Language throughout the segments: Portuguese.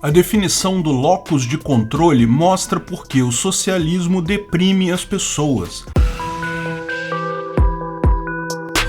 A definição do locus de controle mostra por que o socialismo deprime as pessoas.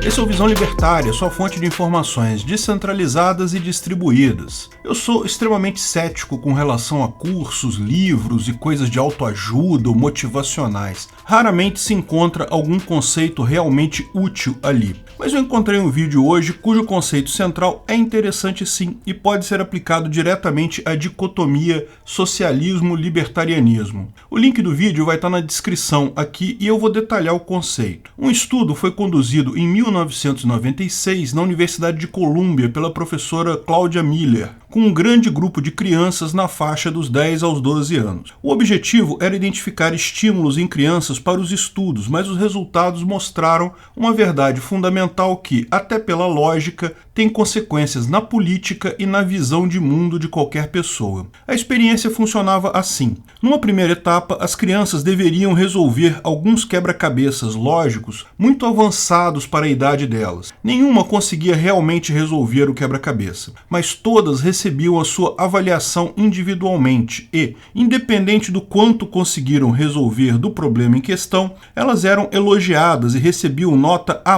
Esse é o Visão Libertária, sua fonte de informações descentralizadas e distribuídas. Eu sou extremamente cético com relação a cursos, livros e coisas de autoajuda ou motivacionais. Raramente se encontra algum conceito realmente útil ali. Mas eu encontrei um vídeo hoje cujo conceito central é interessante sim e pode ser aplicado diretamente à dicotomia socialismo-libertarianismo. O link do vídeo vai estar na descrição aqui e eu vou detalhar o conceito. Um estudo foi conduzido em 1996 na Universidade de Colômbia pela professora Cláudia Miller, com um grande grupo de crianças na faixa dos 10 aos 12 anos. O objetivo era identificar estímulos em crianças para os estudos, mas os resultados mostraram uma verdade fundamental que, até pela lógica, tem consequências na política e na visão de mundo de qualquer pessoa. A experiência funcionava assim. Numa primeira etapa, as crianças deveriam resolver alguns quebra-cabeças lógicos muito avançados para a idade delas. Nenhuma conseguia realmente resolver o quebra-cabeça, mas todas recebiam a sua avaliação individualmente e, independente do quanto conseguiram resolver do problema em questão, elas eram elogiadas e recebiam nota A+,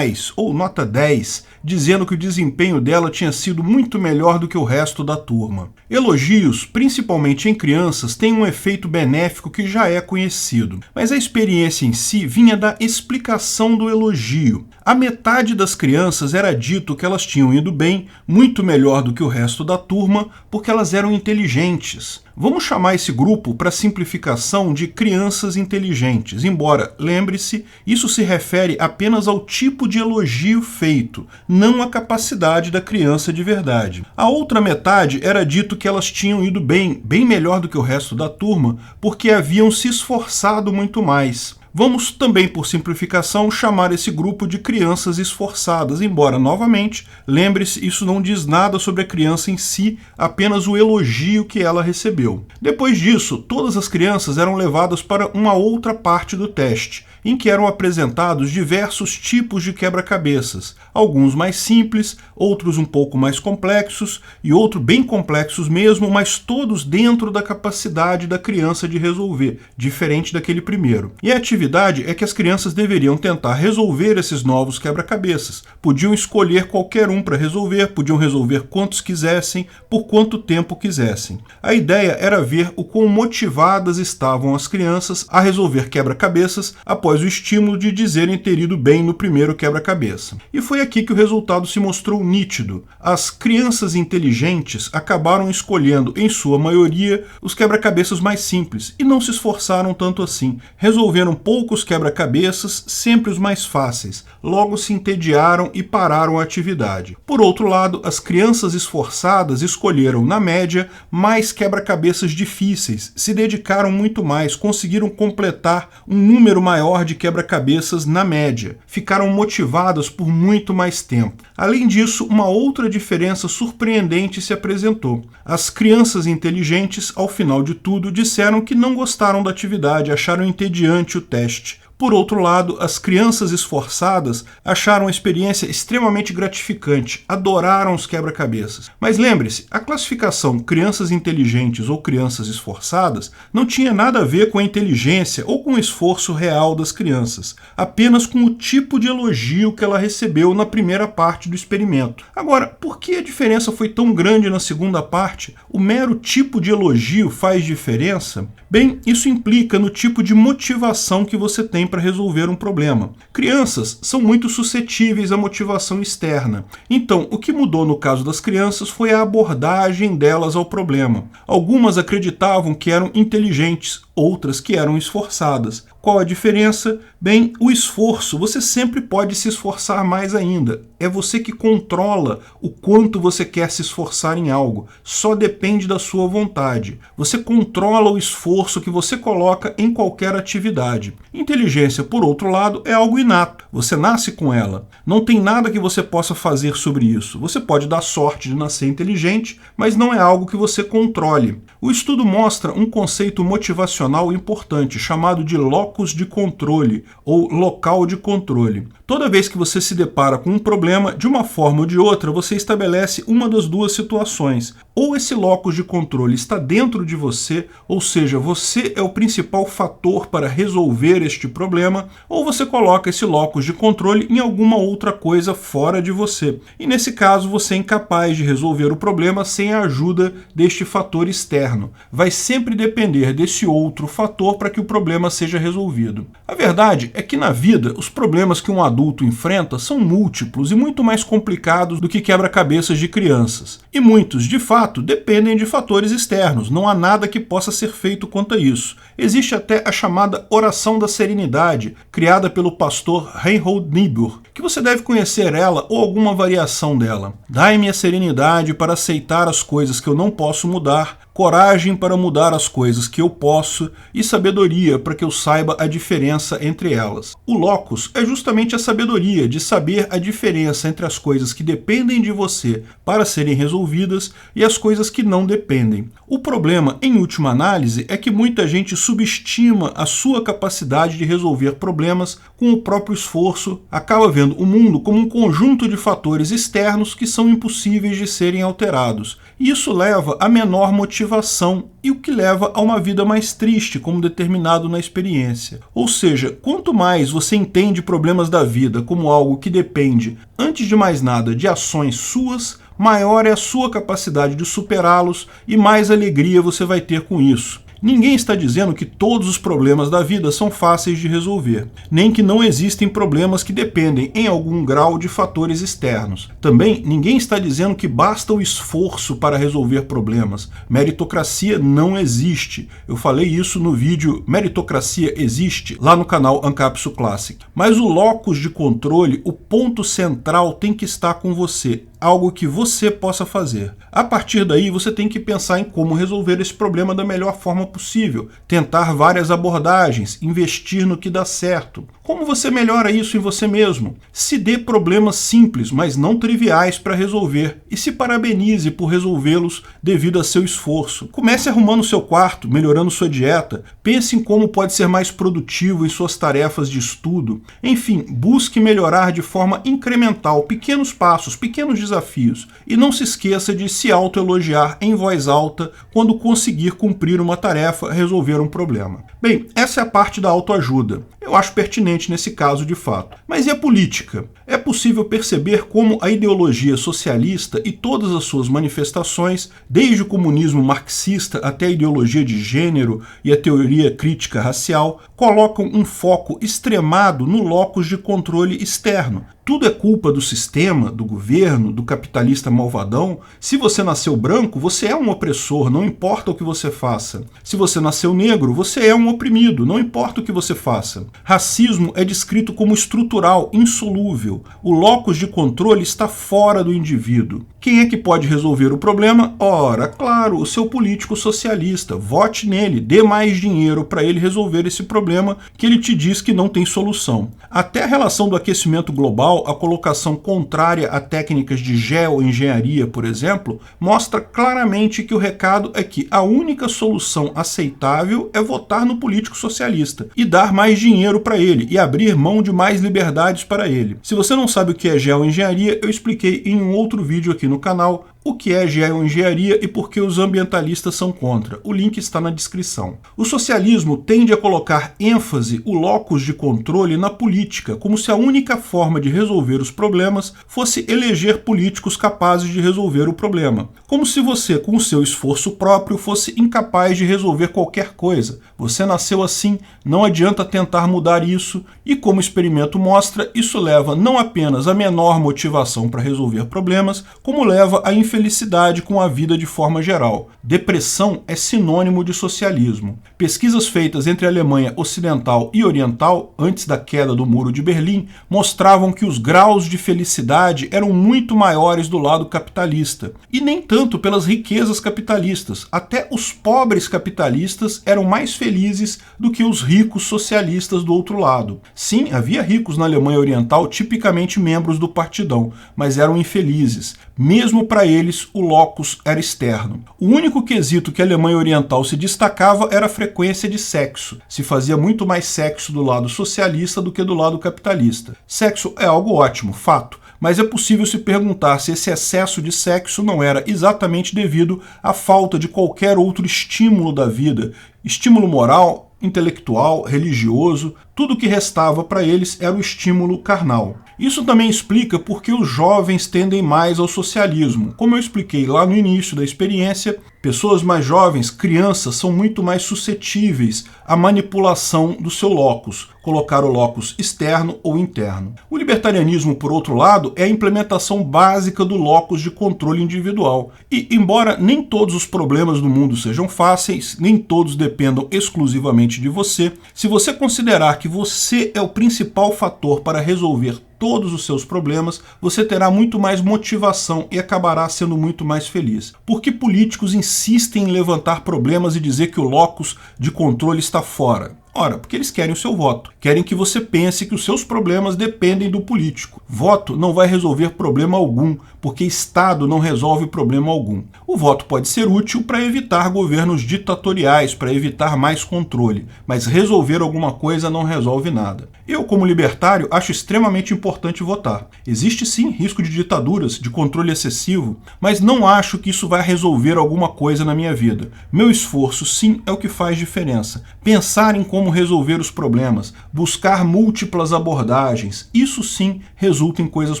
ou nota 10, dizendo que o desempenho dela tinha sido muito melhor do que o resto da turma. Elogios, principalmente em crianças, têm um efeito benéfico que já é conhecido, mas a experiência em si vinha da explicação do elogio. A metade das crianças era dito que elas tinham ido bem, muito melhor do que o resto da turma, porque elas eram inteligentes. Vamos chamar esse grupo, para simplificação, de crianças inteligentes, embora, lembre-se, isso se refere apenas ao tipo de elogio feito, não à capacidade da criança de verdade. A outra metade era dito que elas tinham ido bem melhor do que o resto da turma, porque haviam se esforçado muito mais. Vamos também, por simplificação, chamar esse grupo de crianças esforçadas, embora, novamente, lembre-se, isso não diz nada sobre a criança em si, apenas o elogio que ela recebeu. Depois disso, todas as crianças eram levadas para uma outra parte do teste, em que eram apresentados diversos tipos de quebra-cabeças, alguns mais simples, outros um pouco mais complexos e outros bem complexos mesmo, mas todos dentro da capacidade da criança de resolver, diferente daquele primeiro. E a atividade é que as crianças deveriam tentar resolver esses novos quebra-cabeças. Podiam escolher qualquer um para resolver, podiam resolver quantos quisessem, por quanto tempo quisessem. A ideia era ver o quão motivadas estavam as crianças a resolver quebra-cabeças após o estímulo de dizerem ter ido bem no primeiro quebra-cabeça. E foi aqui que o resultado se mostrou nítido. As crianças inteligentes acabaram escolhendo, em sua maioria, os quebra-cabeças mais simples e não se esforçaram tanto assim. Resolveram poucos quebra-cabeças, sempre os mais fáceis. Logo se entediaram e pararam a atividade. Por outro lado, as crianças esforçadas escolheram, na média, mais quebra-cabeças difíceis, se dedicaram muito mais, conseguiram completar um número maior de quebra-cabeças na média. Ficaram motivadas por muito mais tempo. Além disso, uma outra diferença surpreendente se apresentou. As crianças inteligentes, ao final de tudo, disseram que não gostaram da atividade, acharam entediante o teste. Por outro lado, as crianças esforçadas acharam a experiência extremamente gratificante, adoraram os quebra-cabeças. Mas lembre-se, a classificação crianças inteligentes ou crianças esforçadas não tinha nada a ver com a inteligência ou com o esforço real das crianças, apenas com o tipo de elogio que ela recebeu na primeira parte do experimento. Agora, por que a diferença foi tão grande na segunda parte? O mero tipo de elogio faz diferença? Bem, isso implica no tipo de motivação que você tem para resolver um problema. Crianças são muito suscetíveis à motivação externa. Então, o que mudou no caso das crianças foi a abordagem delas ao problema. Algumas acreditavam que eram inteligentes, outras que eram esforçadas. Qual a diferença? Bem, o esforço, você sempre pode se esforçar mais ainda. É você que controla o quanto você quer se esforçar em algo. Só depende da sua vontade. Você controla o esforço que você coloca em qualquer atividade. Inteligência, por outro lado, é algo inato. Você nasce com ela. Não tem nada que você possa fazer sobre isso. Você pode dar sorte de nascer inteligente, mas não é algo que você controle. O estudo mostra um conceito motivacional operacional importante chamado de locus de controle ou local de controle. Toda vez que você se depara com um problema, de uma forma ou de outra, você estabelece uma das duas situações. Ou esse locus de controle está dentro de você, ou seja, você é o principal fator para resolver este problema, ou você coloca esse locus de controle em alguma outra coisa fora de você. E nesse caso, você é incapaz de resolver o problema sem a ajuda deste fator externo. Vai sempre depender desse outro fator para que o problema seja resolvido. A verdade é que na vida, os problemas que um adulto enfrenta são múltiplos e muito mais complicados do que quebra-cabeças de crianças. E muitos, de fato, dependem de fatores externos. Não há nada que possa ser feito quanto a isso. Existe até a chamada oração da serenidade, criada pelo pastor Reinhold Niebuhr, que você deve conhecer ela ou alguma variação dela. Dai-me a serenidade para aceitar as coisas que eu não posso mudar, coragem para mudar as coisas que eu posso e sabedoria para que eu saiba a diferença entre elas. O locus é justamente a sabedoria de saber a diferença entre as coisas que dependem de você para serem resolvidas e as coisas que não dependem. O problema, em última análise, é que muita gente subestima a sua capacidade de resolver problemas com o próprio esforço, acaba vendo o mundo como um conjunto de fatores externos que são impossíveis de serem alterados. E isso leva a menor motivação e o que leva a uma vida mais triste, como determinado na experiência. Ou seja, quanto mais você entende problemas da vida como algo que depende, antes de mais nada, de ações suas, maior é a sua capacidade de superá-los e mais alegria você vai ter com isso. Ninguém está dizendo que todos os problemas da vida são fáceis de resolver, nem que não existem problemas que dependem em algum grau de fatores externos. Também ninguém está dizendo que basta o esforço para resolver problemas. Meritocracia não existe. Eu falei isso no vídeo Meritocracia Existe, lá no canal Ancapsu Classic. Mas o locus de controle, o ponto central tem que estar com você. Algo que você possa fazer. A partir daí, você tem que pensar em como resolver esse problema da melhor forma possível, tentar várias abordagens, investir no que dá certo. Como você melhora isso em você mesmo? Se dê problemas simples, mas não triviais para resolver, e se parabenize por resolvê-los devido a seu esforço. Comece arrumando seu quarto, melhorando sua dieta, pense em como pode ser mais produtivo em suas tarefas de estudo. Enfim, busque melhorar de forma incremental, pequenos passos, pequenos desafios, e não se esqueça de se autoelogiar em voz alta quando conseguir cumprir uma tarefa, resolver um problema. Bem, essa é a parte da autoajuda. Eu acho pertinente nesse caso de fato. Mas e a política? É possível perceber como a ideologia socialista e todas as suas manifestações, desde o comunismo marxista até a ideologia de gênero e a teoria crítica racial, colocam um foco extremado no locus de controle externo. Tudo é culpa do sistema, do governo, do capitalista malvadão. Se você nasceu branco, você é um opressor, não importa o que você faça. Se você nasceu negro, você é um oprimido, não importa o que você faça. Racismo é descrito como estrutural, insolúvel. O locus de controle está fora do indivíduo. Quem é que pode resolver o problema? Ora, claro, o seu político socialista. Vote nele, dê mais dinheiro para ele resolver esse problema que ele te diz que não tem solução. Até a relação do aquecimento global, a colocação contrária a técnicas de geoengenharia, por exemplo, mostra claramente que o recado é que a única solução aceitável é votar no político socialista e dar mais dinheiro para ele e abrir mão de mais liberdades para ele. Se você não sabe o que é geoengenharia, eu expliquei em um outro vídeo aqui no canal o que é geoengenharia e por que os ambientalistas são contra. O link está na descrição. O socialismo tende a colocar ênfase, o locus de controle, na política, como se a única forma de resolver os problemas fosse eleger políticos capazes de resolver o problema. Como se você, com o seu esforço próprio, fosse incapaz de resolver qualquer coisa. Você nasceu assim, não adianta tentar mudar isso, e como o experimento mostra, isso leva não apenas a menor motivação para resolver problemas, como leva a infelicidade com a vida de forma geral. Depressão é sinônimo de socialismo. Pesquisas feitas entre a Alemanha Ocidental e Oriental, antes da queda do Muro de Berlim, mostravam que os graus de felicidade eram muito maiores do lado capitalista. E nem tanto pelas riquezas capitalistas. Até os pobres capitalistas eram mais felizes do que os ricos socialistas do outro lado. Sim, havia ricos na Alemanha Oriental, tipicamente membros do partidão, mas eram infelizes. Mesmo para eles, eles o locus era externo. O único quesito que a Alemanha Oriental se destacava era a frequência de sexo. Se fazia muito mais sexo do lado socialista do que do lado capitalista. Sexo é algo ótimo, fato, mas é possível se perguntar se esse excesso de sexo não era exatamente devido à falta de qualquer outro estímulo da vida, estímulo moral, intelectual, religioso. Tudo o que restava para eles era o estímulo carnal. Isso também explica por que os jovens tendem mais ao socialismo. Como eu expliquei lá no início da experiência, pessoas mais jovens, crianças, são muito mais suscetíveis à manipulação do seu locus, colocar o locus externo ou interno. O libertarianismo, por outro lado, é a implementação básica do locus de controle individual. E, embora nem todos os problemas do mundo sejam fáceis, nem todos dependam exclusivamente de você, se você considerar que você é o principal fator para resolver todos os seus problemas, você terá muito mais motivação e acabará sendo muito mais feliz. Por que políticos insistem em levantar problemas e dizer que o locus de controle está fora? Ora, porque eles querem o seu voto. Querem que você pense que os seus problemas dependem do político. Voto não vai resolver problema algum, porque Estado não resolve problema algum. O voto pode ser útil para evitar governos ditatoriais, para evitar mais controle, mas resolver alguma coisa não resolve nada. Eu, como libertário, acho extremamente importante votar. Existe sim risco de ditaduras, de controle excessivo, mas não acho que isso vai resolver alguma coisa na minha vida. Meu esforço, sim, é o que faz diferença. Pensar em como resolver os problemas, buscar múltiplas abordagens, isso sim resulta em coisas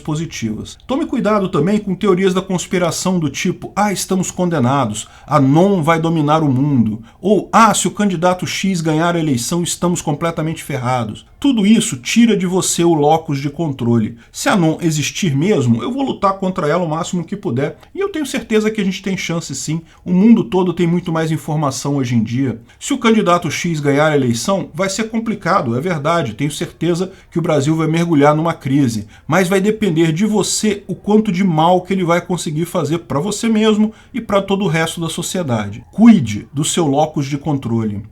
positivas. Tome cuidado também com teorias da conspiração do tipo, estamos condenados, a NON vai dominar o mundo, ou, se o candidato X ganhar a eleição, estamos completamente ferrados. Tudo isso tira de você o locus de controle. Se a NON existir mesmo, eu vou lutar contra ela o máximo que puder. E eu tenho certeza que a gente tem chance sim. O mundo todo tem muito mais informação hoje em dia. Se o candidato X ganhar a eleição, vai ser complicado, é verdade. Tenho certeza que o Brasil vai mergulhar numa crise. Mas vai depender de você o quanto de mal que ele vai conseguir fazer para você mesmo e para todo o resto da sociedade. Cuide do seu locus de controle.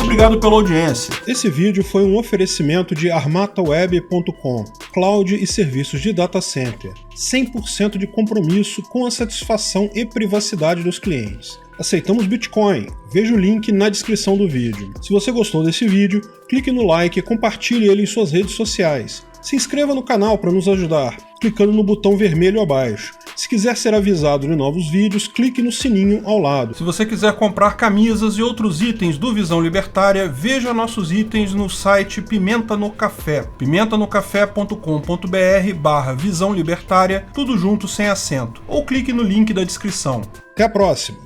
Obrigado pela audiência. Esse vídeo foi um oferecimento de armataweb.com, cloud e serviços de data center, 100% de compromisso com a satisfação e privacidade dos clientes. Aceitamos Bitcoin, veja o link na descrição do vídeo. Se você gostou desse vídeo, clique no like e compartilhe ele em suas redes sociais. Se inscreva no canal para nos ajudar, clicando no botão vermelho abaixo. Se quiser ser avisado de novos vídeos, clique no sininho ao lado. Se você quiser comprar camisas e outros itens do Visão Libertária, veja nossos itens no site Pimenta no Café, pimentanocafé.com.br/Visão Libertária, tudo junto sem acento, ou clique no link da descrição. Até a próxima!